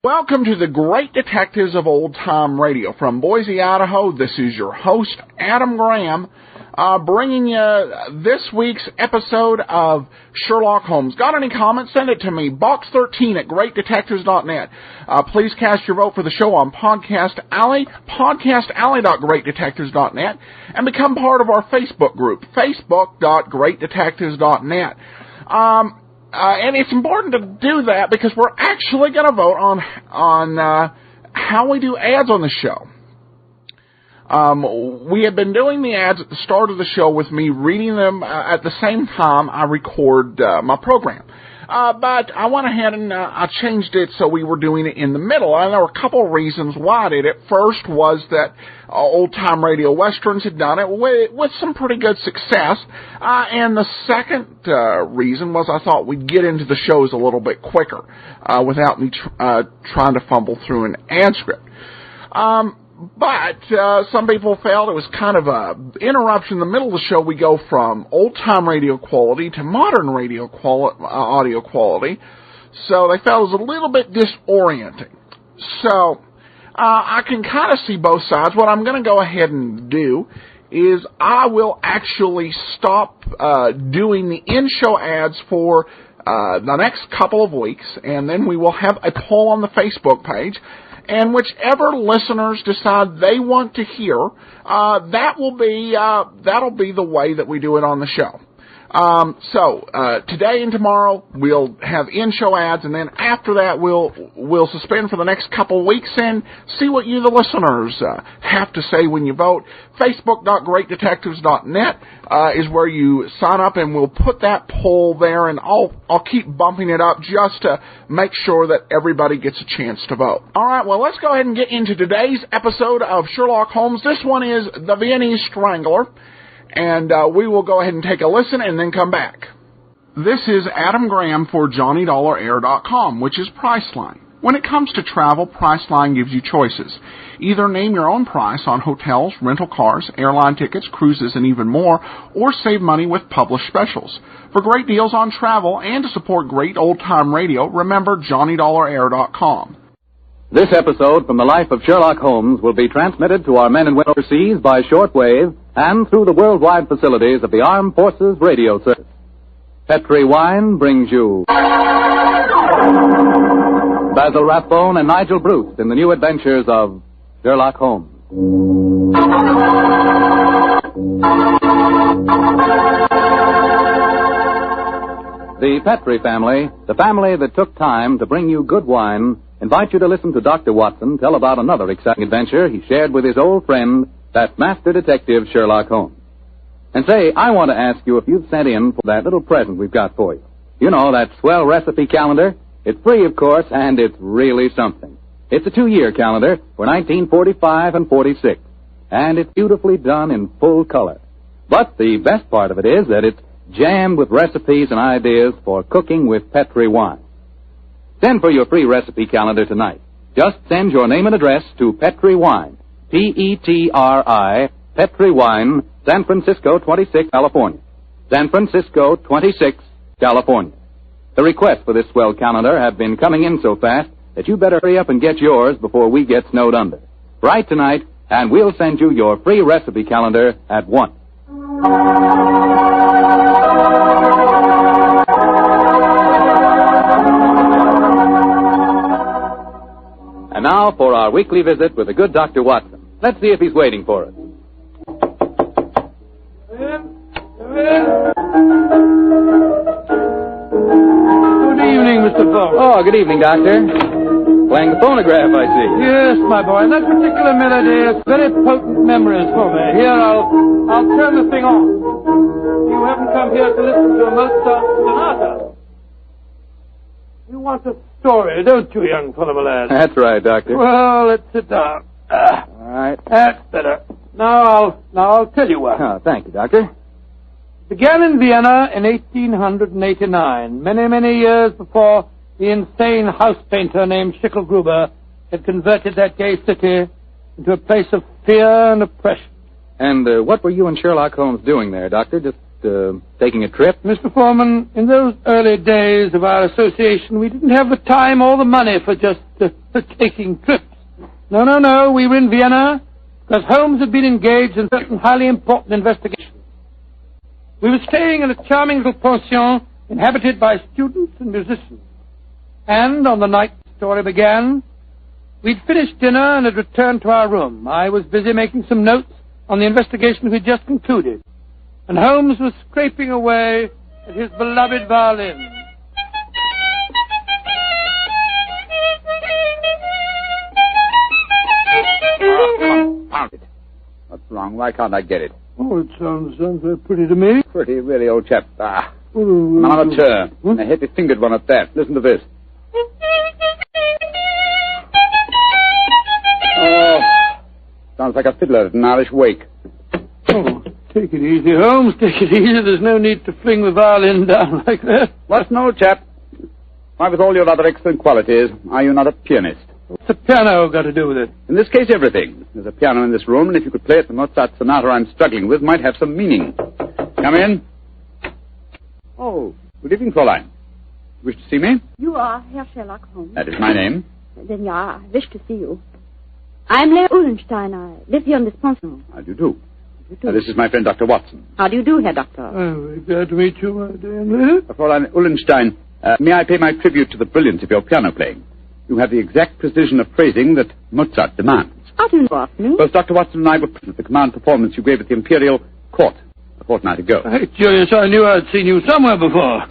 Welcome to the Great Detectives of Old Time Radio. From Boise, Idaho, this is your host, Adam Graham, bringing you this week's episode of Sherlock Holmes. Got any comments? Send it to me, box13@greatdetectives.net. Please cast your vote for the show on Podcast Alley, podcastalley.greatdetectives.net, and become part of our Facebook group, facebook.greatdetectives.net. And it's important to do that because we're actually going to vote on how we do ads on the show. We have been doing the ads at the start of the show with me reading them at the same time I record my program. But I went ahead and I changed it so we were doing it in the middle. And there were a couple of reasons why I did it. First was that Old Time Radio Westerns had done it with some pretty good success. And the second reason was I thought we'd get into the shows a little bit quicker without me trying to fumble through an ad script. But some people felt it was kind of an interruption in the middle of the show. We go from old-time radio quality to modern radio audio quality, so they felt it was a little bit disorienting. So I can kind of see both sides. What I'm going to go ahead and do is I will actually stop doing the in-show ads for the next couple of weeks, and then we will have a poll on the Facebook page. And whichever listeners decide they want to hear, that'll be the way that we do it on the show. So today and tomorrow we'll have in-show ads, and then after that we'll suspend for the next couple of weeks and see what you, the listeners, have to say when you vote. Facebook.greatdetectives.net is where you sign up, and we'll put that poll there, and I'll keep bumping it up just to make sure that everybody gets a chance to vote. All right, well, let's go ahead and get into today's episode of Sherlock Holmes. This one is the Viennese Strangler. And we will go ahead and take a listen and then come back. This is Adam Graham for JohnnyDollarAir.com, which is Priceline. When it comes to travel, Priceline gives you choices. Either name your own price on hotels, rental cars, airline tickets, cruises, and even more, or save money with published specials. For great deals on travel and to support great old-time radio, remember JohnnyDollarAir.com. This episode from the life of Sherlock Holmes will be transmitted to our men and women overseas by shortwave and through the worldwide facilities of the Armed Forces Radio Service. Petri Wine brings you Basil Rathbone and Nigel Bruce in the new adventures of Sherlock Holmes. The Petri family, the family that took time to bring you good wine, invite you to listen to Dr. Watson tell about another exciting adventure he shared with his old friend, that master detective Sherlock Holmes. And say, I want to ask you if you've sent in for that little present we've got for you. You know, that swell recipe calendar. It's free, of course, and it's really something. It's a 2-year calendar for 1945 and 46, and it's beautifully done in full color. But the best part of it is that it's jammed with recipes and ideas for cooking with Petri wine. Send for your free recipe calendar tonight. Just send your name and address to Petri Wine, Petri, Petri Wine, San Francisco 26, California. San Francisco 26, California. The requests for this swell calendar have been coming in so fast that you better hurry up and get yours before we get snowed under. Write tonight, and we'll send you your free recipe calendar at once. And now for our weekly visit with the good Dr. Watson. Let's see if he's waiting for us. Good evening, Mr. Holmes. Oh, good evening, Doctor. Playing the phonograph, I see. Yes, my boy. That particular melody has very potent memories for me. Here, I'll turn the thing on. You haven't come here to listen to a Mozart sonata. You want to story, don't you, young fellow, my lad? That's right, Doctor. Well, let's sit down. All right. That's better. Now I'll tell you what. Oh, thank you, Doctor. It began in Vienna in 1889, many years before the insane house painter named Schicklgruber had converted that gay city into a place of fear and oppression. And what were you and Sherlock Holmes doing there, Doctor? Just taking a trip? Mr. Foreman, in those early days of our association, we didn't have the time or the money for just taking trips. No. We were in Vienna because Holmes had been engaged in certain highly important investigations. We were staying in a charming little pension inhabited by students and musicians. And on the night the story began, we'd finished dinner and had returned to our room. I was busy making some notes on the investigation we'd just concluded, and Holmes was scraping away at his beloved violin. Confound it. What's wrong? Why can't I get it? Oh, it sounds very pretty to me. Pretty, really, old chap. Amateur. A heavy-fingered one at that. Listen to this. Oh, sounds like a fiddler at an Irish wake. Oh, take it easy, Holmes. Take it easy. There's no need to fling the violin down like that. What's an old chap? Why, with all your other excellent qualities, are you not a pianist? What's the piano got to do with it? In this case, everything. There's a piano in this room, and if you could play it, the Mozart sonata I'm struggling with might have some meaning. Come in. Oh, good evening, Fräulein. Wish to see me? You are Herr Sherlock Holmes. That is my name. Then yeah, I wish to see you. I'm Lea Uhlenstein. I live here in this pension. How do you do? This is my friend, Dr. Watson. How do you do, Herr Doctor? Oh, we're glad to meet you, my dear lady. Fräulein Uhlenstein, may I pay my tribute to the brilliance of your piano playing? You have the exact precision of phrasing that Mozart demands. How do you know of me? Both Dr. Watson and I were present at the command performance you gave at the Imperial Court a fortnight ago. Hey, Julius, I knew I'd seen you somewhere before.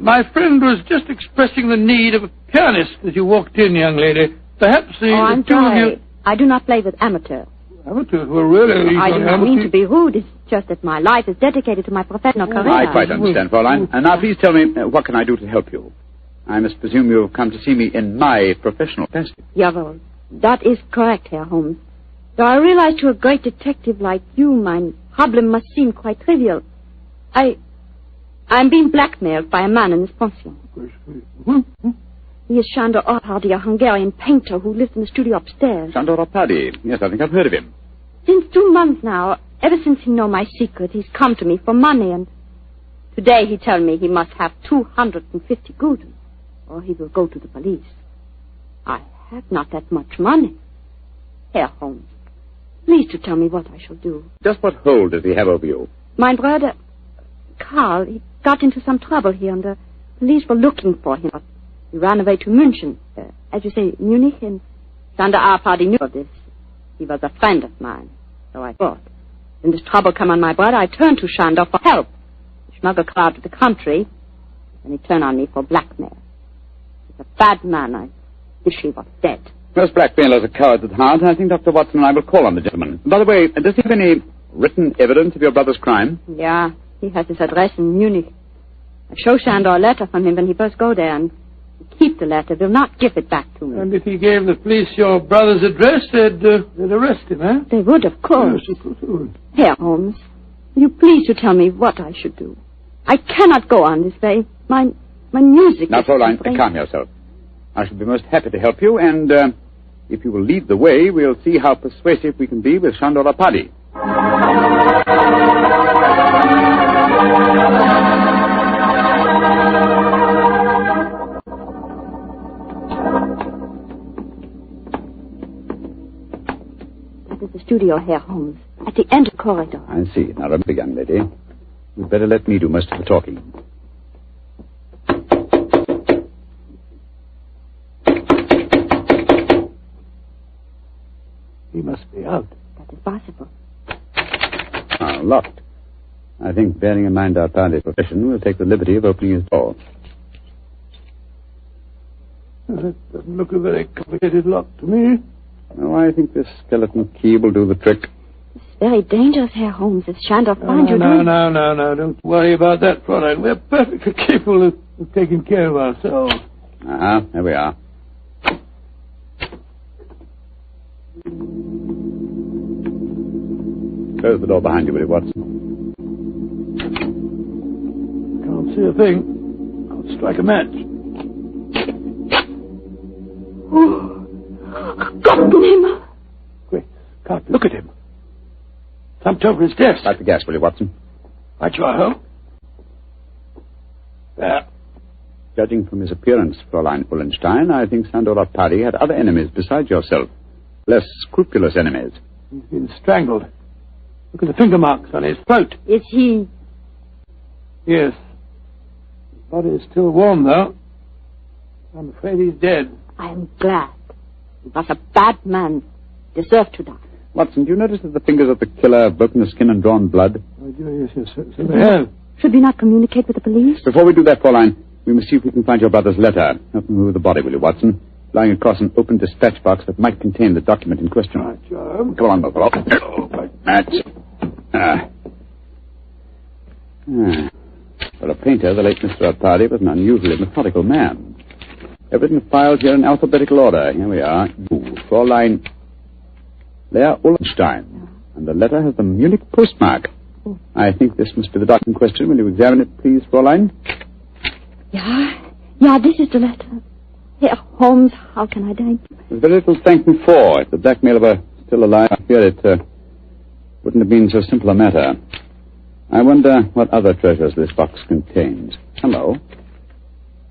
My friend was just expressing the need of a pianist as you walked in, young lady. Perhaps I'm sorry. I do not play with amateurs. Amateurs? Well, really? I do not mean to be rude. It's just that my life is dedicated to my professional career. I quite understand, Fräulein. And now please tell me, what can I do to help you? I must presume you have come to see me in my professional capacity. Jawohl. That is correct, Herr Holmes. Though I realize to a great detective like you, my problem must seem quite trivial. I'm being blackmailed by a man in this pension. He is Sándor Árpády, a Hungarian painter who lives in the studio upstairs. Sándor Árpády. Yes, I think I've heard of him. Since 2 months now, ever since he know my secret, he's come to me for money, and today he tell me he must have 250 guldens, or he will go to the police. I have not that much money. Herr Holmes, please to tell me what I shall do. Just what hold does he have over you? My brother, Karl, he got into some trouble here, and the police were looking for him. He ran away to München, as you say, Munich, and Sándor Árpády knew of this. He was a friend of mine, so I thought. When this trouble come on my brother, I turned to Sándor for help. He smuggled Karl out of the country, and he turned on me for blackmail. He's a bad man. I wish he was dead. Most blackmailers are cowards at heart, and I think Dr. Watson and I will call on the gentleman. By the way, does he have any written evidence of your brother's crime? Yeah, he has his address in Munich. I show Sándor a letter from him when he first go there, and he keep the letter, will not give it back to me. And if he gave the police your brother's address, they'd arrest him, eh? They would, of course. Yes, of course they would. Herr Holmes, will you please to tell me what I should do? I cannot go on this way. My music... Now, Fräulein, calm yourself. I shall be most happy to help you, and if you will lead the way, we'll see how persuasive we can be with Sándor Árpády. That is the studio, Herr Holmes, at the end of the corridor. I see. Now, remember, young lady, you'd better let me do most of the talking. He must be out. That is possible. Locked. I think, bearing in mind our Árpády's profession, we'll take the liberty of opening his door. That doesn't look a very complicated lock to me. Oh, I think this skeleton key will do the trick. It's very dangerous, Herr Holmes. If Sándor finds you... No. Don't worry about that, Fräulein. We're perfectly capable of taking care of ourselves. There we are. Close the door behind you, will you, Watson? Can't see a thing. I'll strike a match. Oh, Gott, Great Scott, look at him. Thumped over his desk. Light the gas, will you, Watson? Right you are, Holmes. There. Judging from his appearance, Fräulein Ullenstein, I think Sandor Party had other enemies besides yourself. Less scrupulous enemies. He's been strangled. Look at the finger marks on his throat. Is he... Yes. His body is still warm, though. I'm afraid he's dead. I am glad. He was a bad man. Deserved to die. Watson, do you notice that the fingers of the killer have broken the skin and drawn blood? Oh, yes, so they have. Should we not communicate with the police? Before we do that, Fräulein, we must see if we can find your brother's letter. Help me move the body, will you, Watson? Lying across an open dispatch box that might contain the document in question. Right, Joe. Come on, Buffalo. That's... For a painter, the late Mr. Party was an unusually methodical man. Everything filed here in alphabetical order. Here we are. Fräulein Lea Ullenstein. And the letter has the Munich postmark. I think this must be the document in question. Will you examine it, please, Fräulein? Yeah, this is the letter. Herr Holmes, how can I thank you? There's very little to thank me for. If the Blackmailer were still alive, I fear it wouldn't have been so simple a matter. I wonder what other treasures this box contains. Hello?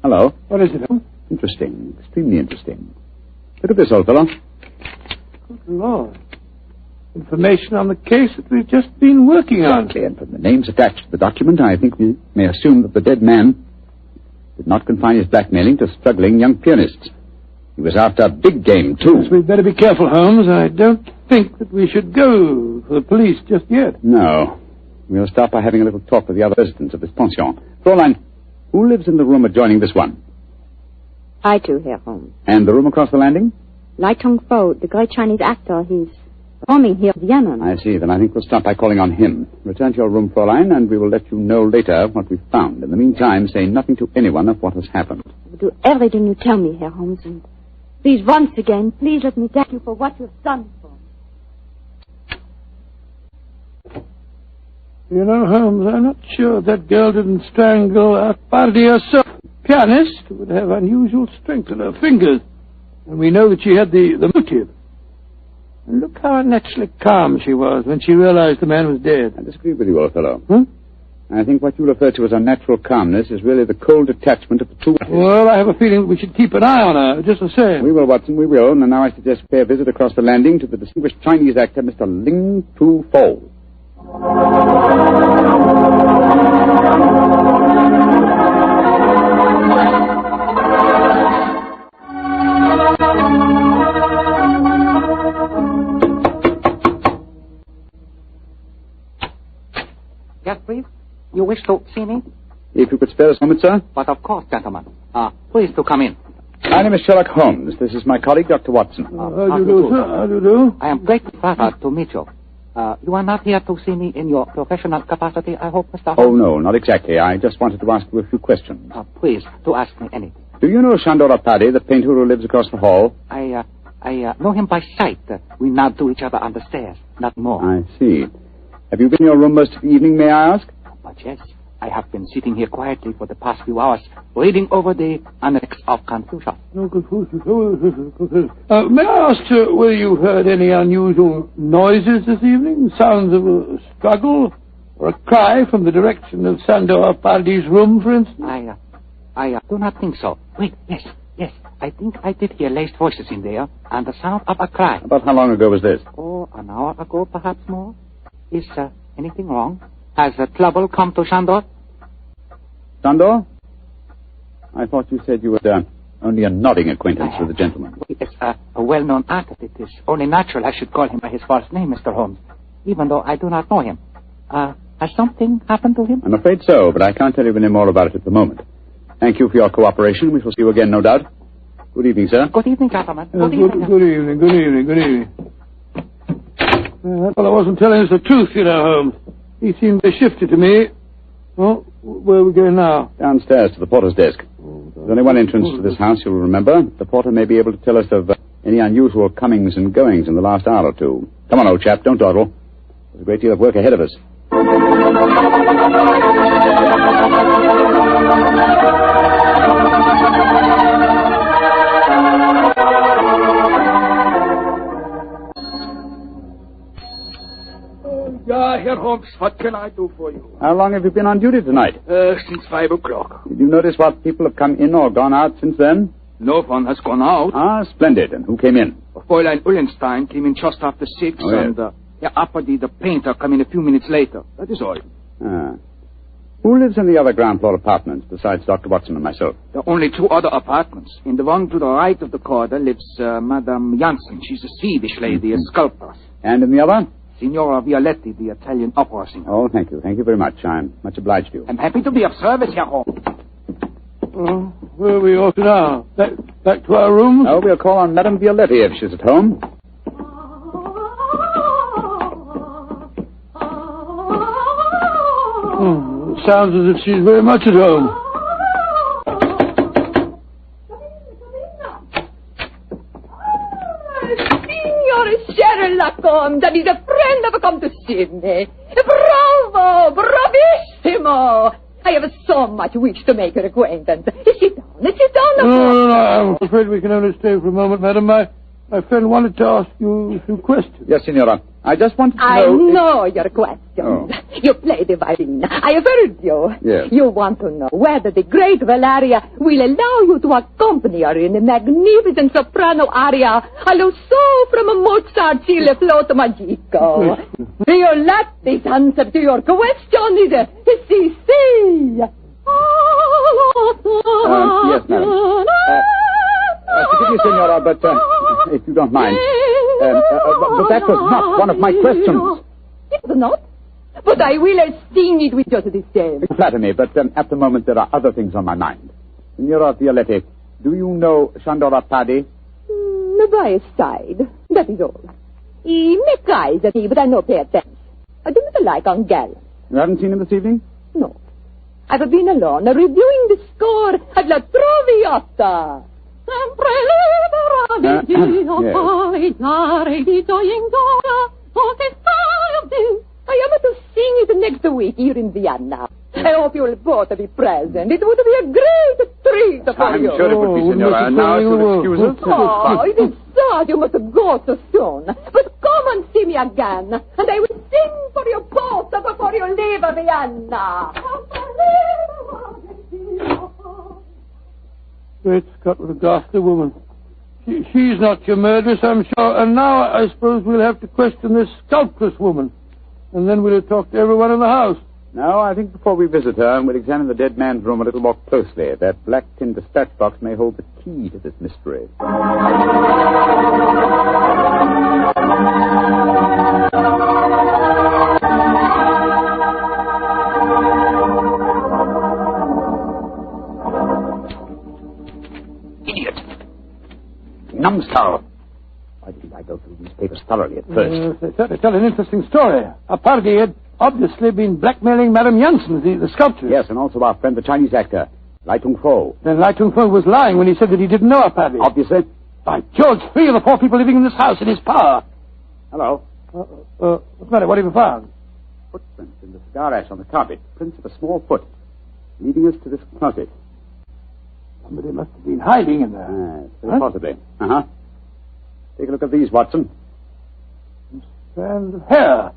Hello? What is it, Holmes? Interesting. Extremely interesting. Look at this, old fellow. Good Lord. Information on the case that we've just been working on. Exactly, and from the names attached to the document, I think we may assume that the dead man did not confine his blackmailing to struggling young pianists. He was after big game, too. Yes, we'd better be careful, Holmes. I don't think that we should go for the police just yet. No. We'll start by having a little talk with the other residents of this pension. Fräulein, who lives in the room adjoining this one? I too, Herr Holmes. And the room across the landing? Lai Tong-fo, the great Chinese actor, he's performing here in Vienna. I see. Then I think we'll start by calling on him. Return to your room, Fräulein, and we will let you know later what we've found. In the meantime, say nothing to anyone of what has happened. I will do everything you tell me, Herr Holmes, and please, once again, please let me thank you for what you've done for me. You know, Holmes, I'm not sure that girl didn't strangle Party herself. Pianist would have unusual strength in her fingers, and we know that she had the motive. And look how unnaturally calm she was when she realized the man was dead. I disagree with you, old fellow. I think what you refer to as unnatural calmness is really the cold detachment of the two. Well, I have a feeling that we should keep an eye on her, just the same. We will, Watson, we will. And now I suggest we pay a visit across the landing to the distinguished Chinese actor, Mr. Ling Tu-fo. Yes, please. You wish to see me? If you could spare us a moment, sir. But of course, gentlemen. Please to come in. My name is Sherlock Holmes. This is my colleague, Dr. Watson. How do you do, sir? How do you do? I am greatly flattered to meet you. You are not here to see me in your professional capacity, I hope, Mr. Holmes? Oh, no, not exactly. I just wanted to ask you a few questions. Please, to ask me anything. Do you know Sandor Party, the painter who lives across the hall? I know him by sight. We nod to each other on the stairs, not more. I see. Have you been in your room most of the evening, may I ask? But yes, I have been sitting here quietly for the past few hours, reading over the Annex of Confucius. No, Confucius. May I ask, sir, whether you heard any unusual noises this evening? Sounds of a struggle? Or a cry from the direction of Sandor Party's room, for instance? I do not think so. Wait, yes. I think I did hear laced voices in there, and the sound of a cry. About how long ago was this? Oh, an hour ago, perhaps more. Is anything wrong? Has trouble come to Sandor? Sandor? I thought you said you were only a nodding acquaintance with the gentleman. He is a well-known artist. It is only natural I should call him by his first name, Mr. Holmes, even though I do not know him. Has something happened to him? I'm afraid so, but I can't tell you any more about it at the moment. Thank you for your cooperation. We shall see you again, no doubt. Good evening, sir. Good evening, gentlemen. Good evening. That fellow wasn't telling us the truth, you know, Holmes. He seemed to shift it to me. Well, where are we going now? Downstairs to the porter's desk. Oh, There's only one entrance to this house, you'll remember. The porter may be able to tell us of any unusual comings and goings in the last hour or two. Come on, old chap, don't dawdle. There's a great deal of work ahead of us. Herr Holmes, what can I do for you? How long have you been on duty tonight? Since 5 o'clock. Did you notice what people have come in or gone out since then? No one has gone out. Ah, splendid. And who came in? Fräulein Ullenstein came in just after 6, Oh, yes. and Herr Apperdy, the painter, came in a few minutes later. That is all. Ah. Who lives in the other ground floor apartments besides Dr. Watson and myself? There are only 2 other apartments. In the one to the right of the corridor lives Madame Janssen. She's a Swedish lady, a sculptor. And in the other? Signora Violetti, the Italian opera singer. Oh, thank you. Thank you very much. I'm much obliged to you. I'm happy to be of service, Herr Holmes. Where are we off to now? Back to our rooms? Oh, we'll call on Madame Violetti if she's at home. Sounds as if she's very much at home. Sherlock Holmes, that is a friend have come to see me. Bravo! Bravissimo! I have so much wish to make your acquaintance. Sit down. No, I'm afraid we can only stay for a moment, madam. My friend wanted to ask you a few questions. Yes, Signora. I just wanted to know... I know your questions. Oh. You play the violin. I have heard you. Yes. You want to know whether the great Valeria will allow you to accompany her in a magnificent soprano aria allo so from Mozart's Il Flauto Magico. Violetti's answer to your question is si. Yes, madam. Forgive me, Signora, but if you don't mind. But that was not one of my questions. It was not? But I will sing it with just the same. You flatter me, but at the moment there are other things on my mind. Signora Violetti, do you know Chandora Paddy? By his side. That is all. He makes eyes at me, but I no pay attention. I do not like ungallant. You haven't seen him this evening? No. I've been alone, reviewing the score at La Traviata. Sempre libera di Dio, poi dare di I am to sing it next week here in Vienna. I hope you will both be present. It would be a great treat for I'm you. sure it would be, Signora. Now, if you'll excuse us. Oh, it is sad you must go so soon. But come and see me again, and I will sing for you both before you leave Vienna. Great Scott, what a ghastly woman. She's not your murderess, I'm sure. And now I suppose we'll have to question this sculptress woman. And then we'll talk to everyone in the house. No, I think before we visit her, we'll examine the dead man's room a little more closely. That black tin dispatch box may hold the key to this mystery. Idiot. Numbskull! Why didn't I go through these papers thoroughly at first? They certainly tell an interesting story. Apparently, he had obviously been blackmailing Madame Janssen, the sculptor. Yes, and also our friend, the Chinese actor, Lai Tung-fo. Then Lai Tung-fo was lying when he said that he didn't know Apparently. Obviously. By George, 3 of the 4 people living in this house in his power. Hello. What's the matter? What have you found? Footprints in the cigar ash on the carpet. Prints of a small foot. Leading us to this closet. Somebody must have been hiding in there. Very possibly. Uh-huh. Take a look at these, Watson. And hair.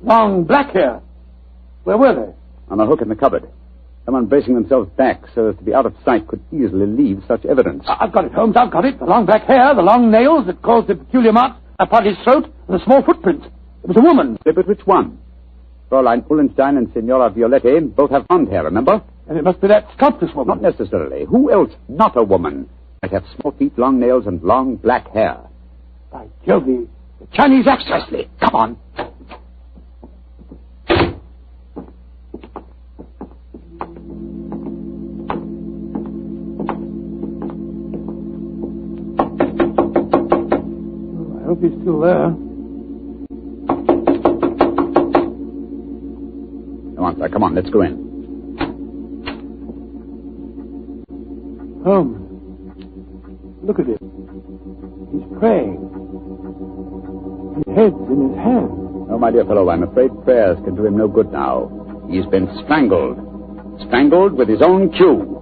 Long black hair. Where were they? On a hook in the cupboard. Someone bracing themselves back so as to be out of sight could easily leave such evidence. I've got it, Holmes. I've got it. The long black hair, the long nails that caused the peculiar marks upon his throat, and the small footprint. It was a woman. But which one? Fräulein Ullenstein and Signora Violetti both have blonde hair, remember? And it must be that sculptress woman. Not necessarily. Who else, not a woman, might have small feet, long nails, and long black hair? By Jove, the Chinese actress. Come on. I hope he's still there. No answer. Come on, let's go in. Holmes, look at him. He's praying. His head's in his hand. No, my dear fellow, I'm afraid prayers can do him no good now. He's been strangled. Strangled with his own cue.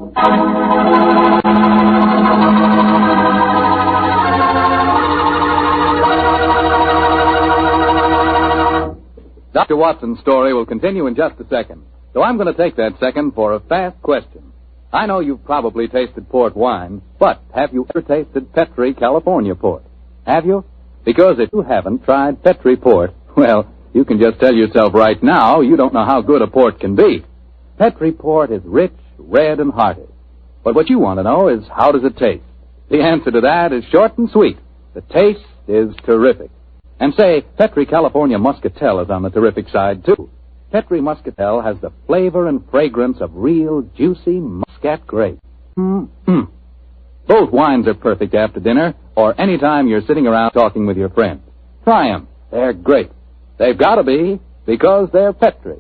Dr. Watson's story will continue in just a second. So I'm going to take that second for a fast question. I know you've probably tasted port wine, but have you ever tasted Petri California port? Have you? Because if you haven't tried Petri port, well, you can just tell yourself right now you don't know how good a port can be. Petri port is rich, red, and hearty. But what you want to know is, how does it taste? The answer to that is short and sweet. The taste is terrific. And say, Petri California Muscatel is on the terrific side, too. Petri Muscatel has the flavor and fragrance of real, juicy Muscat grape. Both wines are perfect after dinner or any time you're sitting around talking with your friends. Try them. They're great. They've got to be, because they're Petri.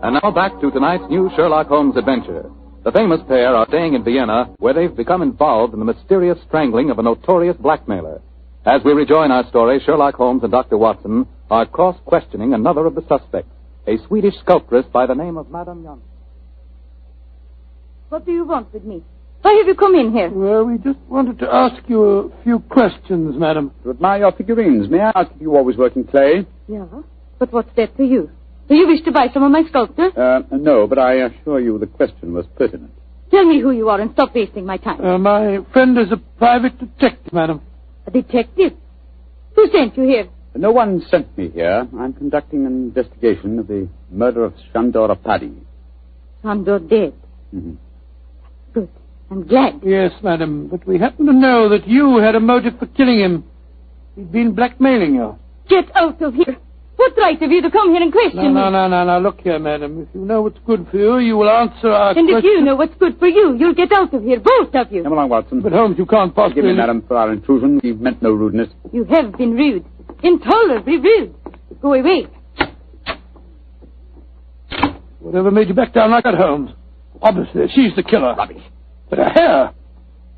And now back to tonight's new Sherlock Holmes adventure. The famous pair are staying in Vienna, where they've become involved in the mysterious strangling of a notorious blackmailer. As we rejoin our story, Sherlock Holmes and Dr. Watson are cross-questioning another of the suspects, a Swedish sculptress by the name of Madame Janssen. What do you want with me? Why have you come in here? Well, we just wanted to ask you a few questions, madam. To admire your figurines, may I ask if you always work in clay? Yeah, but what's that to you? Do you wish to buy some of my sculptures? No, but I assure you the question was pertinent. Tell me who you are and stop wasting my time. My friend is a private detective, madam. A detective? Who sent you here? No one sent me here. I'm conducting an investigation of the murder of Shandor Apadi. Shandor dead? Mm-hmm. Good. I'm glad. Yes, madam, but we happen to know that you had a motive for killing him. He'd been blackmailing you. Get out of here. What right have you to come here and question me? No. Look here, madam. If you know what's good for you, you will answer our question. And if you know what's good for you, you'll get out of here, both of you. Come along, Watson. But, Holmes, you can't possibly... Forgive me, madam, for our intrusion. We meant no rudeness. You have been rude. Intolerably rude. Go away. Whatever made you back down like that, Holmes? Obviously, she's the killer. Rubbish. But her hair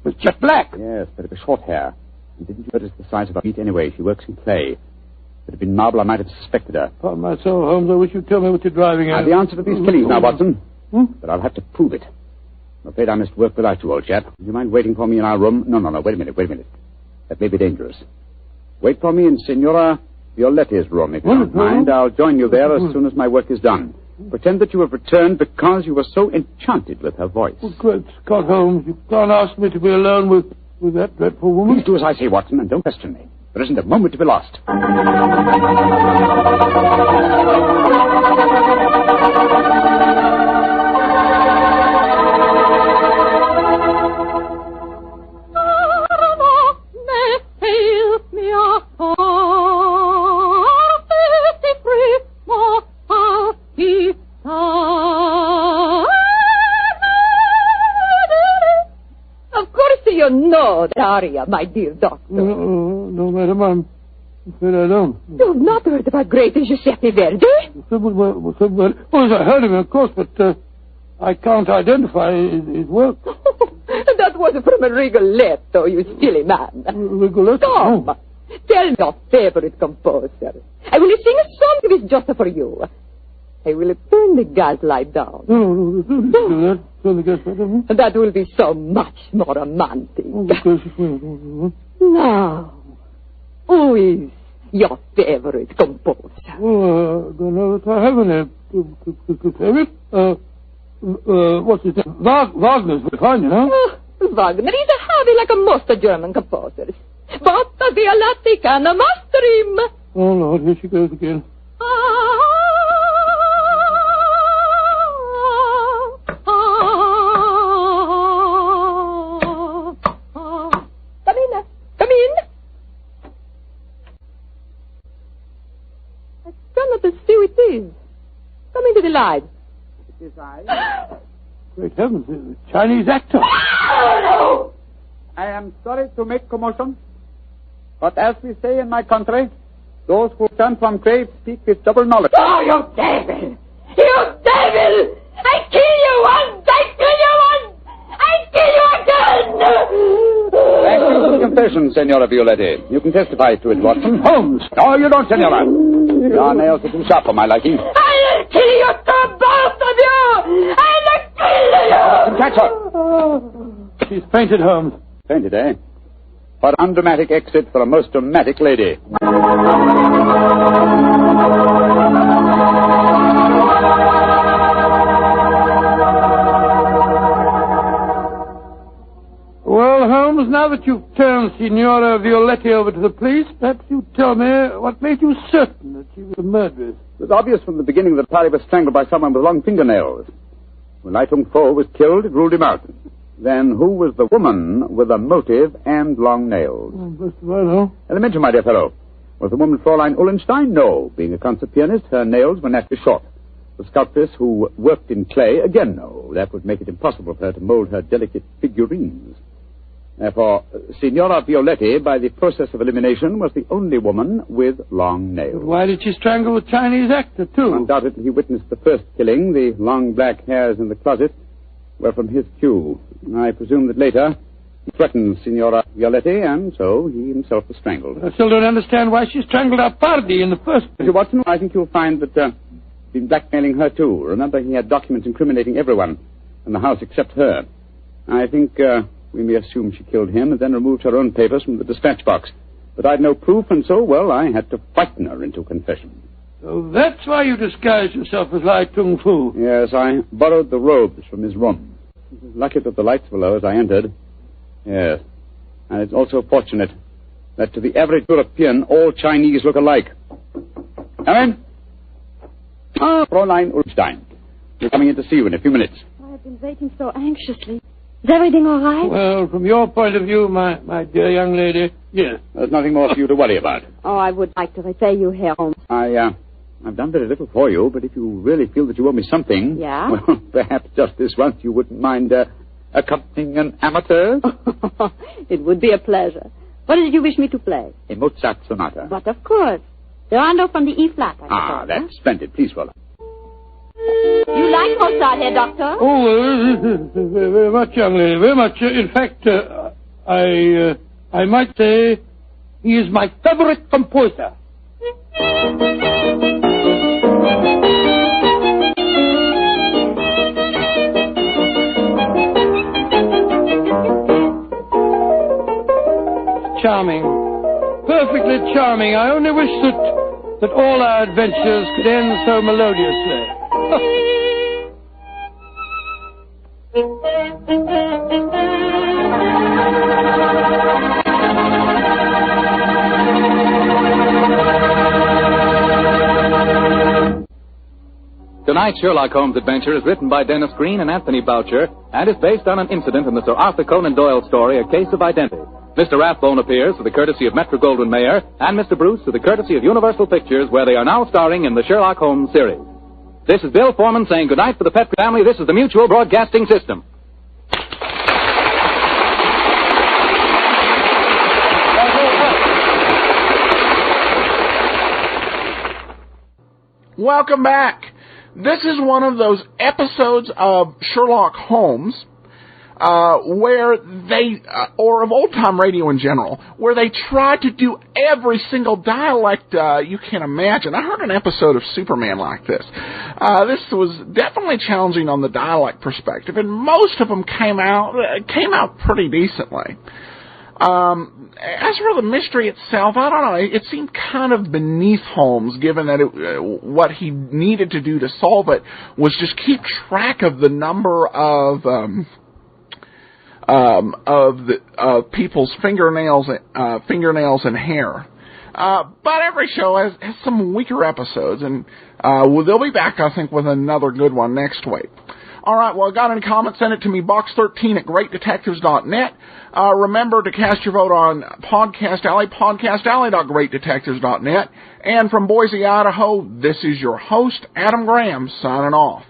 was jet black. Yes, but it was short hair. And didn't you notice the size of her feet anyway? She works in clay. If it had been marble, I might have suspected her. Upon my soul, Holmes, I wish you'd tell me what you're driving at. I have the answer to these killings now, Watson. But I'll have to prove it. I'm afraid I must work without you, old chap. Do you mind waiting for me in our room? No. Wait a minute. That may be dangerous. Wait for me in Signora Violetti's room, if you don't mind. I'll join you there as soon as my work is done. Pretend that you have returned because you were so enchanted with her voice. Oh, great Scott, Holmes, you can't ask me to be alone with that dreadful woman. Please do as I say, Watson, and don't question me. There isn't a moment to be lost. You know that aria, my dear doctor. No, madam, I'm afraid I don't. You've not heard about great Giuseppe Verdi? Well, I heard him, of course, but I can't identify his work. That was from a Rigoletto, you silly man. Rigoletto? Come, tell me your favorite composer. I will sing a song of his just for you. I will turn the gas light down. No, don't do that. Turn the gas light down. That will be so much more romantic. Now, who is your favorite composer? Oh, I don't know if I have any favorite. What's his name? Wagner's very fine, you know. Wagner is a hobby like most German composers. But the Violatti can master him. Oh, Lord, here she goes again. Come in. I cannot see who it is. Come into the light. It is I. Great heavens, a Chinese actor. Oh, I am sorry to make commotion, but as we say in my country, Those who turn from grave speak with double knowledge. Oh, you devil! You devil! I kill you once! I kill you once! I kill you again! Thank you for the confession, Senora Violetti. You can testify to it, Watson. Holmes! No, you don't, Senora. Your nails are too sharp for my liking. I'll kill you two, both of you! I'll kill you! Catch her! She's fainted, Holmes. Fainted, eh? What undramatic exit for a most dramatic lady. Well, Holmes, now that you've turned Signora Violetti over to the police, perhaps you tell me what made you certain that she was a murderess. It was obvious from the beginning that Parry was strangled by someone with long fingernails. When Lai Tung Fo was killed, it ruled him out. Then who was the woman with a motive and long nails? First of all, Elementary, my dear fellow. Was the woman Fräulein Ullenstein? No. Being a concert pianist, her nails were naturally short. The sculptress who worked in clay? Again, no. That would make it impossible for her to mold her delicate figurines. Therefore, Signora Violetti, by the process of elimination, was the only woman with long nails. why did she strangle the Chinese actor, too? Undoubtedly, he witnessed the first killing. The long black hairs in the closet were from his cue. I presume that later he threatened Signora Violetti, and so he himself was strangled. I still don't understand why she strangled our party in the first place. Mr. Watson, I think you'll find that he's been blackmailing her, too. Remember, he had documents incriminating everyone in the house except her. I think we may assume she killed him and then removed her own papers from the dispatch box. But I'd no proof, and so, well, I had to frighten her into confession. So that's why you disguised yourself as Lai Tung Fu. Yes, I borrowed the robes from his room. It was lucky that the lights were low as I entered. Yes. And it's also fortunate that to the average European, all Chinese look alike. Come in. Ah, Fräulein Ulstein. We're coming in to see you in a few minutes. I've been waiting so anxiously. Is everything all right? Well, from your point of view, my dear young lady, yes. There's nothing more for you to worry about. Oh, I would like to repay you, Herr Holmes. I've done very little for you, but if you really feel that you owe me something... Yeah? Well, perhaps just this once you wouldn't mind accompanying an amateur? It would be a pleasure. What did you wish me to play? A Mozart sonata. But of course. The rondo from the E-flat, I suppose. That's splendid. Please, Fräulein. You like Mozart, Herr Doctor? Oh, very much, young lady, very much. In fact, I might say he is my favorite composer. Charming. Perfectly charming. I only wish that all our adventures could end so melodiously. Tonight's Sherlock Holmes adventure is written by Dennis Green and Anthony Boucher and is based on an incident in the Sir Arthur Conan Doyle story, A Case of Identity. Mr. Rathbone appears to the courtesy of Metro-Goldwyn-Mayer and Mr. Bruce to the courtesy of Universal Pictures, where they are now starring in the Sherlock Holmes series. This is Bill Foreman saying goodnight for the Petrie family. This is the Mutual Broadcasting System. Welcome back. This is one of those episodes of Sherlock Holmes where they, or of old-time radio in general, where they try to do every single dialect you can imagine. I heard an episode of Superman like this. This was definitely challenging on the dialect perspective, and most of them came out pretty decently. As for the mystery itself, I don't know. It seemed kind of beneath Holmes, given that what he needed to do to solve it was just keep track of the number of people's fingernails and hair. But every show has some weaker episodes, and they'll be back, I think, with another good one next week. All right, well, got any comments, send it to me, box13@greatdetectives.net. Remember to cast your vote on Podcast Alley, podcastalley.greatdetectives.net. And from Boise, Idaho, this is your host, Adam Graham, signing off.